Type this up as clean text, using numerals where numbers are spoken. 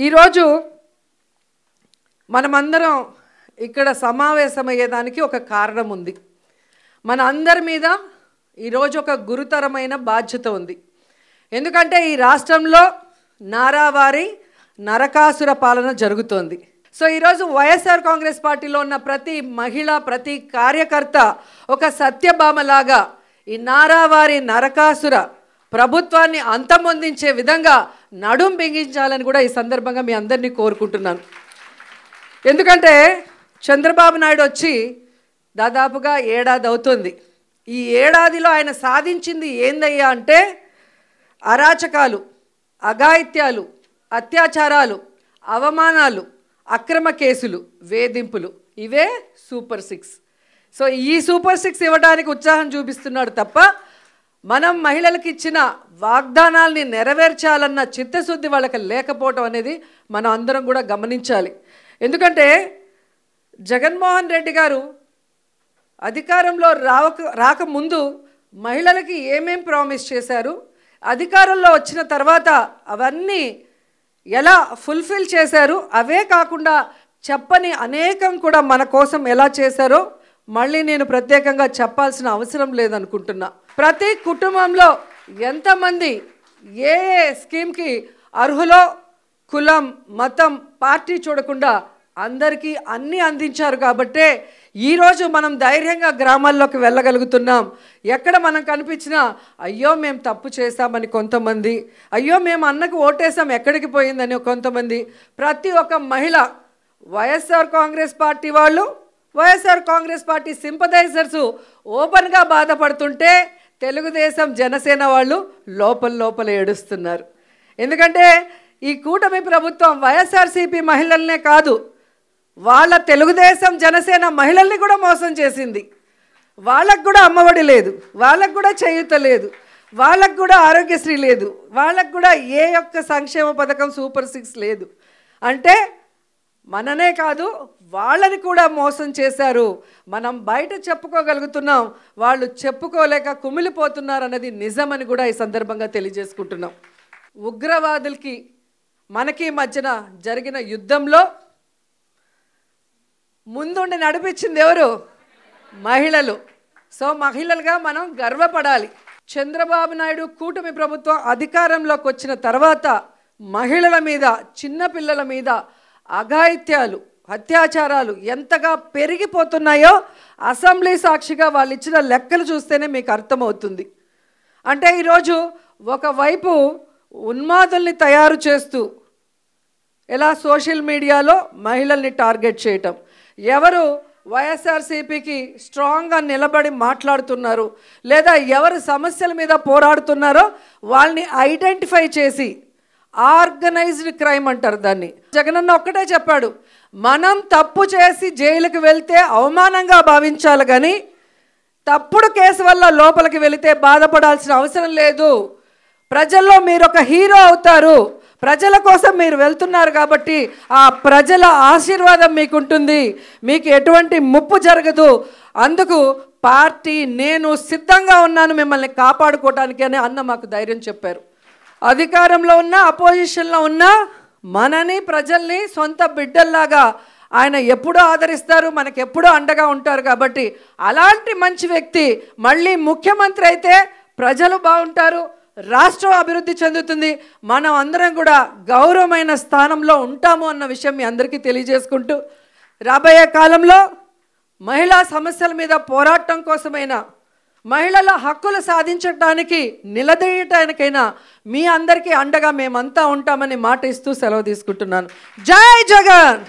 ఈరోజు మనమందరం ఇక్కడ సమావేశమయ్యేదానికి ఒక కారణం ఉంది. మన అందరి మీద ఈరోజు ఒక గురుతరమైన బాధ్యత ఉంది. ఎందుకంటే ఈ రాష్ట్రంలో నారావారి నరకాసుర పాలన జరుగుతోంది. సో ఈరోజు వైఎస్ఆర్ కాంగ్రెస్ పార్టీలో ఉన్న ప్రతి మహిళ, ప్రతి కార్యకర్త ఒక సత్యభామలాగా ఈ నారావారి నరకాసుర ప్రభుత్వాన్ని అంతమొందించే విధంగా నడుం బిగించాలని కూడా ఈ సందర్భంగా మీ అందరినీ కోరుకుంటున్నాను. ఎందుకంటే చంద్రబాబు నాయుడు వచ్చి దాదాపుగా ఏడాది అవుతుంది. ఈ ఏడాదిలో ఆయన సాధించింది ఏందయ్యా అంటే అరాచకాలు, అఘాయిత్యాలు, అత్యాచారాలు, అవమానాలు, అక్రమ కేసులు, వేధింపులు, ఇవే సూపర్ 6. సో ఈ సూపర్ 6 ఇవ్వడానికి ఉత్సాహం చూపిస్తున్నాడు తప్ప మనం మహిళలకు ఇచ్చిన వాగ్దానాల్ని నెరవేర్చాలన్న చిత్తశుద్ధి వాళ్ళకి లేకపోవటం అనేది మనం అందరం కూడా గమనించాలి. ఎందుకంటే జగన్మోహన్ రెడ్డి గారు అధికారంలో రాకముందు మహిళలకి ఏమేం ప్రామిస్ చేశారు, అధికారంలో వచ్చిన తర్వాత అవన్నీ ఎలా ఫుల్ఫిల్ చేశారు, అవే కాకుండా చెప్పని అనేకం కూడా మన కోసం ఎలా చేశారో మళ్ళీ నేను ప్రత్యేకంగా చెప్పాల్సిన అవసరం లేదనుకుంటున్నా. ప్రతి కుటుంబంలో ఎంతమంది ఏ స్కీమ్కి అర్హులో కులం, మతం, పార్టీ చూడకుండా అందరికీ అన్నీ అందించారు. కాబట్టే ఈరోజు మనం ధైర్యంగా గ్రామాల్లోకి వెళ్ళగలుగుతున్నాం. ఎక్కడ మనం కనిపించినా అయ్యో మేము తప్పు చేశామని కొంతమంది, అయ్యో మేము అన్నకు ఓటేసాం ఎక్కడికి పోయిందని కొంతమంది, ప్రతి ఒక్క మహిళ వైఎస్ఆర్ కాంగ్రెస్ పార్టీ వాళ్ళు, వైఎస్ఆర్ కాంగ్రెస్ పార్టీ సింపథైజర్స్ ఓపెన్గా బాధపడుతుంటే తెలుగుదేశం, జనసేన వాళ్ళు లోపల ఏడుస్తున్నారు. ఎందుకంటే ఈ కూటమి ప్రభుత్వం వైఎస్ఆర్సీపీ మహిళలనే కాదు, వాళ్ళ తెలుగుదేశం, జనసేన మహిళల్ని కూడా మోసం చేసింది. వాళ్ళకు కూడా అమ్మఒడి లేదు, వాళ్ళకు కూడా చేయూత లేదు, వాళ్ళకు కూడా ఆరోగ్యశ్రీ లేదు, వాళ్ళకు కూడా ఏ ఒక్క సంక్షేమ పథకం సూపర్ 6 లేదు. అంటే మననే కాదు వాళ్ళని కూడా మోసం చేశారు. మనం బయట చెప్పుకోగలుగుతున్నాం, వాళ్ళు చెప్పుకోలేక కుమిలిపోతున్నారు అన్నది నిజమని కూడా ఈ సందర్భంగా తెలియజేసుకుంటున్నాం. ఉగ్రవాదులకి మనకి మధ్యన జరిగిన యుద్ధంలో ముందుండి నడిపించింది ఎవరు? మహిళలు. సో మహిళలుగా మనం గర్వపడాలి. చంద్రబాబు నాయుడు కూటమి ప్రభుత్వం అధికారంలోకి వచ్చిన తర్వాత మహిళల మీద, చిన్నపిల్లల మీద అఘాయిత్యాలు, అత్యాచారాలు ఎంతగా పెరిగిపోతున్నాయో అసెంబ్లీ సాక్షిగా వాళ్ళు ఇచ్చిన లెక్కలు చూస్తేనే మీకు అర్థమవుతుంది. అంటే ఈరోజు ఒకవైపు ఉన్మాదుల్ని తయారు చేస్తూ ఎలా సోషల్ మీడియాలో మహిళల్ని టార్గెట్ చేయటం, ఎవరు వైఎస్ఆర్సీపీకి స్ట్రాంగ్గా నిలబడి మాట్లాడుతున్నారు లేదా ఎవరు సమస్యల మీద పోరాడుతున్నారో వాళ్ళని ఐడెంటిఫై చేసి, ఆర్గనైజ్డ్ క్రైమ్ అంటారు దాన్ని. జగనన్న ఒక్కటే చెప్పాడు, మనం తప్పు చేసి జైలుకి వెళ్తే అవమానంగా భావించాలి కానీ తప్పుడు కేసు వల్ల లోపలికి వెళితే బాధపడాల్సిన అవసరం లేదు. ప్రజల్లో మీరు ఒక హీరో అవుతారు. ప్రజల కోసం మీరు వెళ్తున్నారు కాబట్టి ఆ ప్రజల ఆశీర్వాదం మీకుంటుంది, మీకు ఎటువంటి ముప్పు జరగదు. అందుకు పార్టీ, నేను సిద్ధంగా ఉన్నాను మిమ్మల్ని కాపాడుకోవటానికి అని అన్న మాకు ధైర్యం చెప్పారు. అధికారంలో ఉన్న, అపోజిషన్లో ఉన్న మనని, ప్రజల్ని సొంత బిడ్డల్లాగా ఆయన ఎప్పుడూ ఆదరిస్తారు, మనకు ఎప్పుడూ అండగా ఉంటారు. కాబట్టి అలాంటి మంచి వ్యక్తి మళ్ళీ ముఖ్యమంత్రి అయితే ప్రజలు బాగుంటారు, రాష్ట్రం అభివృద్ధి చెందుతుంది, మనం అందరం కూడా గౌరవమైన స్థానంలో ఉంటాము అన్న విషయం మీ అందరికీ తెలియజేసుకుంటూ, రాబోయే కాలంలో మహిళా సమస్యల మీద పోరాటం కోసమైనా, మహిళల హక్కులు సాధించడానికి నిలదీయటానికైనా మీ అందరికీ అండగా మేమంతా ఉంటామని మాట ఇస్తూ సెలవు తీసుకుంటున్నాను. జై జగన్.